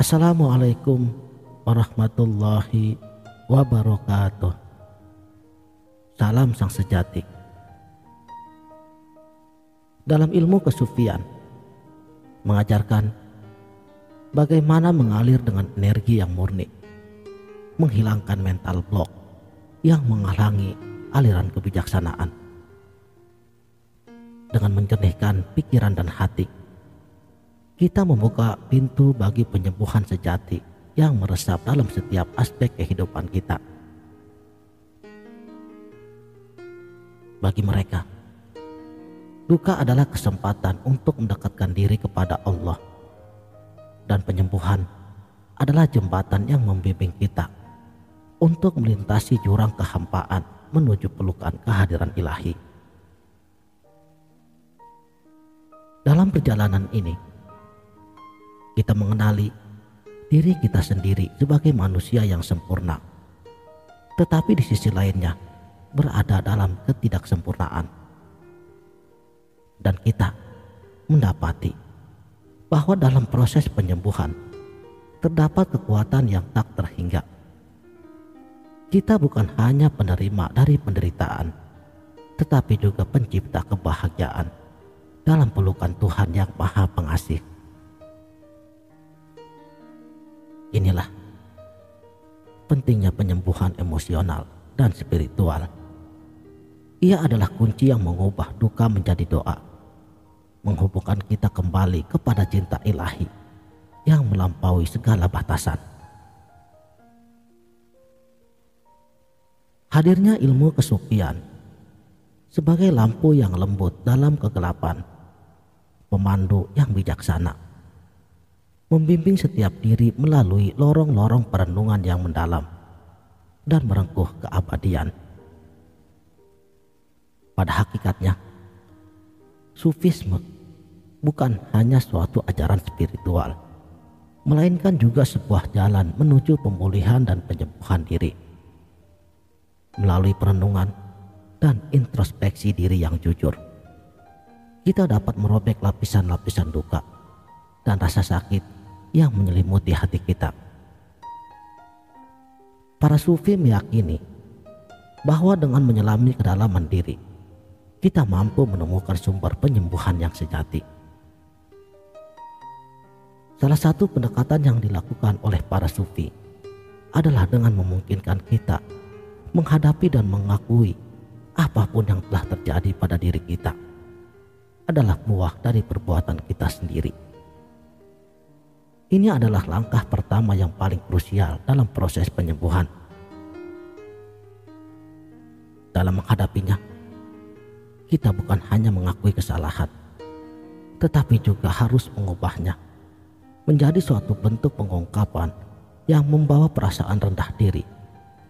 Assalamualaikum warahmatullahi wabarakatuh. Salam sang sejati. Dalam ilmu kesufian mengajarkan bagaimana mengalir dengan energi yang murni, menghilangkan mental block yang menghalangi aliran kebijaksanaan, dengan menjernihkan pikiran dan hati. Kita membuka pintu bagi penyembuhan sejati yang meresap dalam setiap aspek kehidupan kita. Bagi mereka, duka adalah kesempatan untuk mendekatkan diri kepada Allah, dan penyembuhan adalah jembatan yang membimbing kita untuk melintasi jurang kehampaan menuju pelukan kehadiran ilahi. Dalam perjalanan ini, kita mengenali diri kita sendiri sebagai manusia yang sempurna, tetapi di sisi lainnya berada dalam ketidaksempurnaan. Dan kita mendapati bahwa dalam proses penyembuhan terdapat kekuatan yang tak terhingga. Kita bukan hanya penerima dari penderitaan, tetapi juga pencipta kebahagiaan dalam pelukan Tuhan yang Maha Pengasih. Inilah pentingnya penyembuhan emosional dan spiritual. Ia adalah kunci yang mengubah duka menjadi doa, menghubungkan kita kembali kepada cinta ilahi yang melampaui segala batasan. Hadirnya ilmu kesufian sebagai lampu yang lembut dalam kegelapan, pemandu yang bijaksana, membimbing setiap diri melalui lorong-lorong perenungan yang mendalam dan merengkuh keabadian. Pada hakikatnya, sufisme bukan hanya suatu ajaran spiritual, melainkan juga sebuah jalan menuju pemulihan dan penyembuhan diri. Melalui perenungan dan introspeksi diri yang jujur, kita dapat merobek lapisan-lapisan duka dan rasa sakit yang menyelimuti hati kita. Para sufi meyakini bahwa dengan menyelami kedalaman diri, kita mampu menemukan sumber penyembuhan yang sejati. Salah satu pendekatan yang dilakukan oleh para sufi adalah dengan memungkinkan kita menghadapi dan mengakui apapun yang telah terjadi pada diri kita adalah buah dari perbuatan kita sendiri. Ini adalah langkah pertama yang paling krusial dalam proses penyembuhan. Dalam menghadapinya, kita bukan hanya mengakui kesalahan, tetapi juga harus mengubahnya menjadi suatu bentuk pengungkapan yang membawa perasaan rendah diri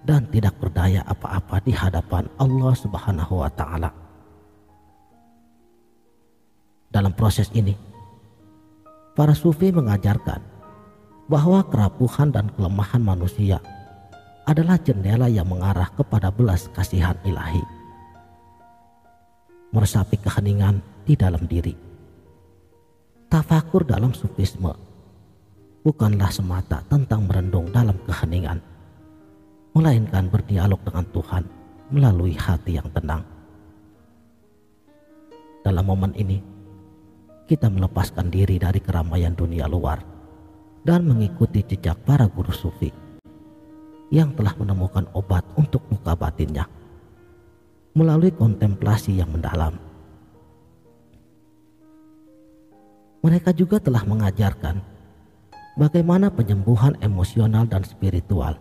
dan tidak berdaya apa-apa di hadapan Allah Subhanahu wa Ta'ala. Dalam proses ini, para sufi mengajarkan bahwa kerapuhan dan kelemahan manusia adalah jendela yang mengarah kepada belas kasihan ilahi. Meresapi keheningan di dalam diri. Tafakur dalam sufisme bukanlah semata tentang merendung dalam keheningan, melainkan berdialog dengan Tuhan melalui hati yang tenang. Dalam momen ini, kita melepaskan diri dari keramaian dunia luar dan mengikuti jejak para guru sufi yang telah menemukan obat untuk luka batinnya melalui kontemplasi yang mendalam. Mereka juga telah mengajarkan bagaimana penyembuhan emosional dan spiritual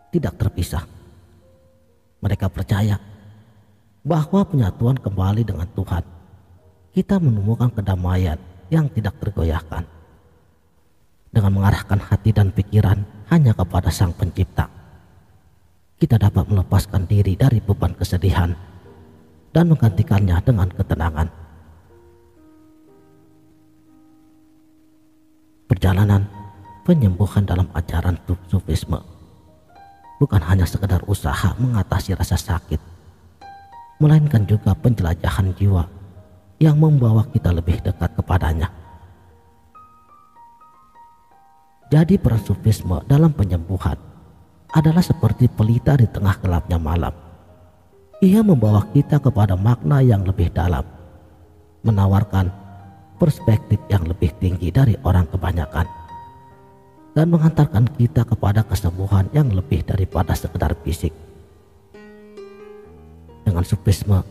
tidak terpisah. Mereka percaya bahwa penyatuan kembali dengan Tuhan, kita menemukan kedamaian yang tidak tergoyahkan. Dengan mengarahkan hati dan pikiran hanya kepada Sang Pencipta, kita dapat melepaskan diri dari beban kesedihan dan menggantikannya dengan ketenangan. Perjalanan penyembuhan dalam ajaran sufisme bukan hanya sekedar usaha mengatasi rasa sakit, melainkan juga penjelajahan jiwa yang membawa kita lebih dekat kepadanya. Jadi peran sufisme dalam penyembuhan adalah seperti pelita di tengah gelapnya malam. Ia membawa kita kepada makna yang lebih dalam, menawarkan perspektif yang lebih tinggi dari orang kebanyakan, dan menghantarkan kita kepada kesembuhan yang lebih daripada sekedar fisik. Dengan sufisme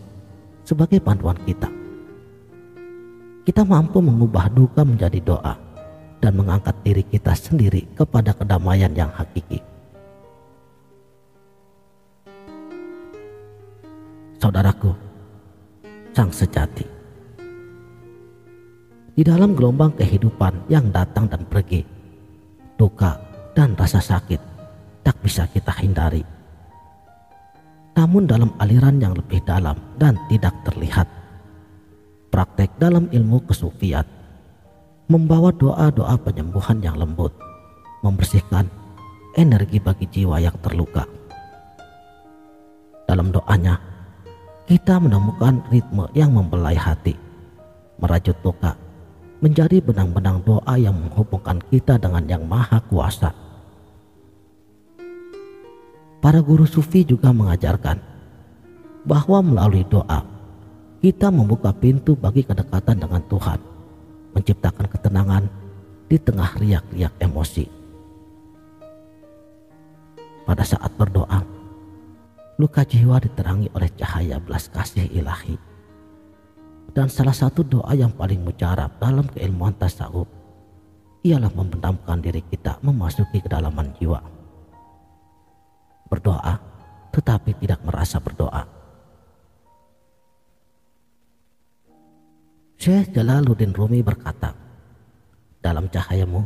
sebagai panduan kita mampu mengubah duka menjadi doa dan mengangkat diri kita sendiri kepada kedamaian yang hakiki. Saudaraku, sang sejati, di dalam gelombang kehidupan yang datang dan pergi, duka dan rasa sakit tak bisa kita hindari. Namun dalam aliran yang lebih dalam dan tidak terlihat, praktek dalam ilmu kesufian membawa doa-doa penyembuhan yang lembut, membersihkan energi bagi jiwa yang terluka. Dalam doanya, kita menemukan ritme yang membelai hati, merajut luka menjadi benang-benang doa yang menghubungkan kita dengan Yang Maha Kuasa. Para guru sufi juga mengajarkan bahwa melalui doa kita membuka pintu bagi kedekatan dengan Tuhan, menciptakan ketenangan di tengah riak-riak emosi. Pada saat berdoa, luka jiwa diterangi oleh cahaya belas kasih ilahi. Dan salah satu doa yang paling mujarab dalam keilmuan tasawuf ialah membenamkan diri kita memasuki kedalaman jiwa. Berdoa tetapi tidak merasa berdoa. Syekh Jalaluddin Rumi berkata, "Dalam cahayamu,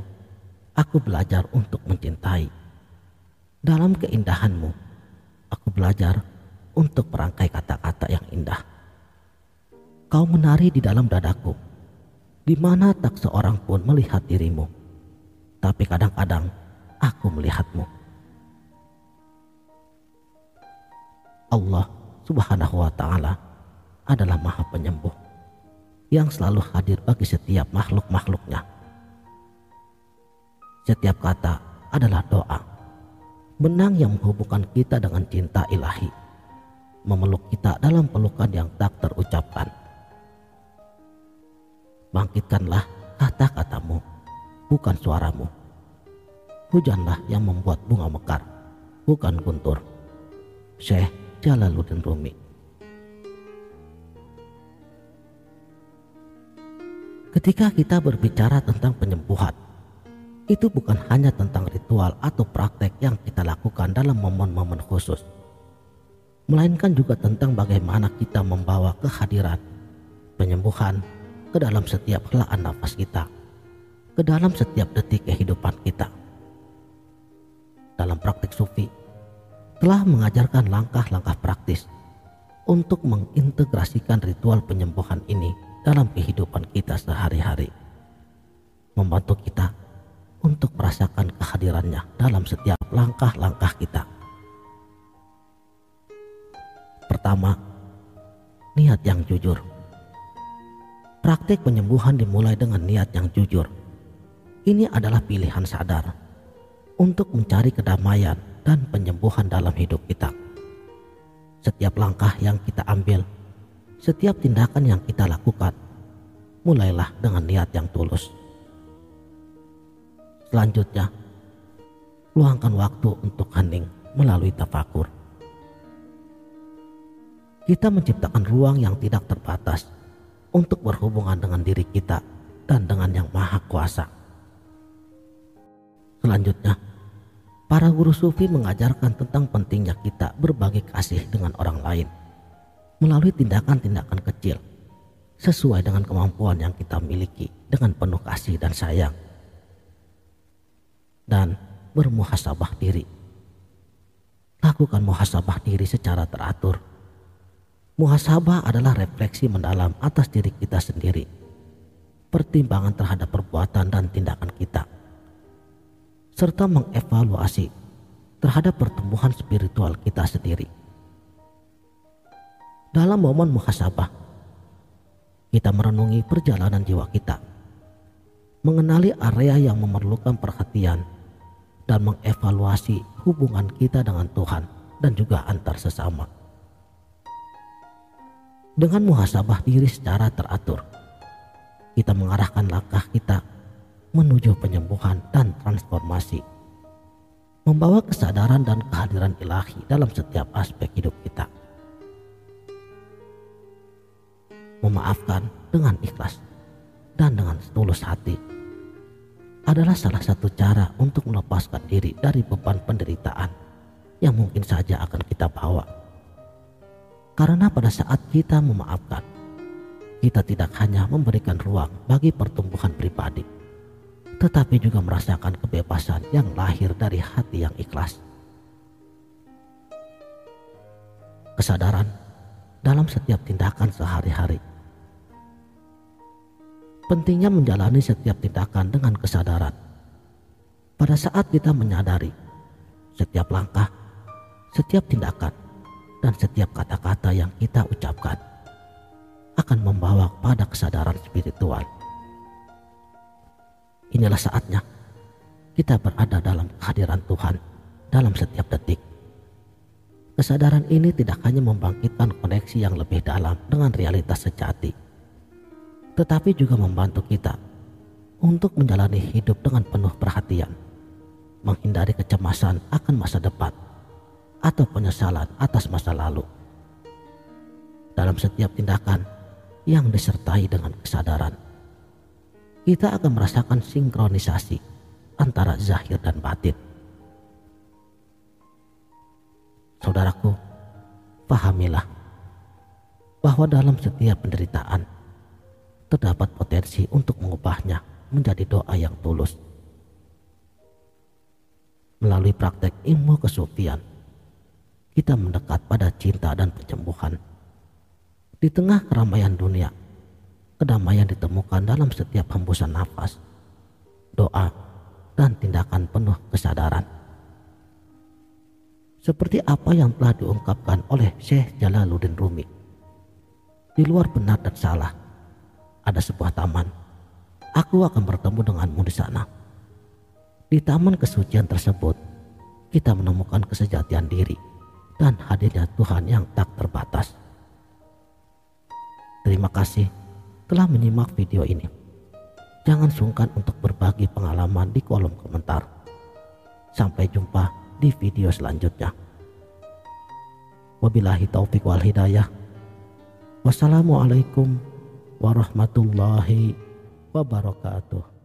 aku belajar untuk mencintai. Dalam keindahanmu, aku belajar untuk merangkai kata-kata yang indah. Kau menari di dalam dadaku, di mana tak seorang pun melihat dirimu, tapi kadang-kadang aku melihatmu." Allah Subhanahu wa Ta'ala adalah Maha Penyembuh yang selalu hadir bagi setiap makhluk-makhluknya. Setiap kata adalah doa, benang yang menghubungkan kita dengan cinta ilahi, memeluk kita dalam pelukan yang tak terucapkan. Bangkitkanlah kata-katamu, bukan suaramu. Hujanlah yang membuat bunga mekar, bukan guntur. Syekh Jalaluddin Rumi. Ketika kita berbicara tentang penyembuhan, itu bukan hanya tentang ritual atau praktek yang kita lakukan dalam momen-momen khusus, melainkan juga tentang bagaimana kita membawa kehadiran penyembuhan ke dalam setiap helaan nafas kita, ke dalam setiap detik kehidupan kita. Dalam praktik sufi telah mengajarkan langkah-langkah praktis untuk mengintegrasikan ritual penyembuhan ini dalam kehidupan kita sehari-hari, membantu kita untuk merasakan kehadirannya dalam setiap langkah-langkah kita. Pertama, niat yang jujur. Praktik penyembuhan dimulai dengan niat yang jujur. Ini adalah pilihan sadar untuk mencari kedamaian dan penyembuhan dalam hidup kita. Setiap langkah yang kita ambil, setiap tindakan yang kita lakukan, mulailah dengan niat yang tulus. Selanjutnya, luangkan waktu untuk hening melalui tafakur. Kita menciptakan ruang yang tidak terbatas untuk berhubungan dengan diri kita dan dengan Yang Maha Kuasa. Selanjutnya, para guru sufi mengajarkan tentang pentingnya kita berbagi kasih dengan orang lain melalui tindakan-tindakan kecil sesuai dengan kemampuan yang kita miliki dengan penuh kasih dan sayang. Dan bermuhasabah diri. Lakukan muhasabah diri secara teratur. Muhasabah adalah refleksi mendalam atas diri kita sendiri, pertimbangan terhadap perbuatan dan tindakan kita, serta mengevaluasi terhadap pertumbuhan spiritual kita sendiri. Dalam momen muhasabah, kita merenungi perjalanan jiwa kita, mengenali area yang memerlukan perhatian, dan mengevaluasi hubungan kita dengan Tuhan dan juga antar sesama. Dengan muhasabah diri secara teratur, kita mengarahkan langkah kita menuju penyembuhan dan transformasi, membawa kesadaran dan kehadiran ilahi dalam setiap aspek hidup kita. Memaafkan dengan ikhlas dan dengan setulus hati adalah salah satu cara untuk melepaskan diri dari beban penderitaan yang mungkin saja akan kita bawa. Karena pada saat kita memaafkan, kita tidak hanya memberikan ruang bagi pertumbuhan pribadi, tetapi juga merasakan kebebasan yang lahir dari hati yang ikhlas. Kesadaran dalam setiap tindakan sehari-hari. Pentingnya menjalani setiap tindakan dengan kesadaran. Pada saat kita menyadari setiap langkah, setiap tindakan, dan setiap kata-kata yang kita ucapkan akan membawa pada kesadaran spiritual. Inilah saatnya kita berada dalam kehadiran Tuhan dalam setiap detik. Kesadaran ini tidak hanya membangkitkan koneksi yang lebih dalam dengan realitas sejati, tetapi juga membantu kita untuk menjalani hidup dengan penuh perhatian, menghindari kecemasan akan masa depan atau penyesalan atas masa lalu. Dalam setiap tindakan yang disertai dengan kesadaran, kita akan merasakan sinkronisasi antara zahir dan batin. Saudaraku, pahamilah bahwa dalam setiap penderitaan terdapat potensi untuk mengubahnya menjadi doa yang tulus. Melalui praktek ilmu kesufian, kita mendekat pada cinta dan penyembuhan. Di tengah keramaian dunia, kedamaian ditemukan dalam setiap hembusan nafas, doa, dan tindakan penuh kesadaran. Seperti apa yang telah diungkapkan oleh Syekh Jalaluddin Rumi, di luar benar dan salah ada sebuah taman. Aku akan bertemu denganmu di sana. Di taman kesucian tersebut, kita menemukan kesejatian diri dan hadirnya Tuhan yang tak terbatas. Terima kasih telah menyimak video ini. Jangan sungkan untuk berbagi pengalaman di kolom komentar. Sampai jumpa di video selanjutnya. Wabillahi taufik wal hidayah. Wassalamualaikum warahmatullahi wabarakatuh.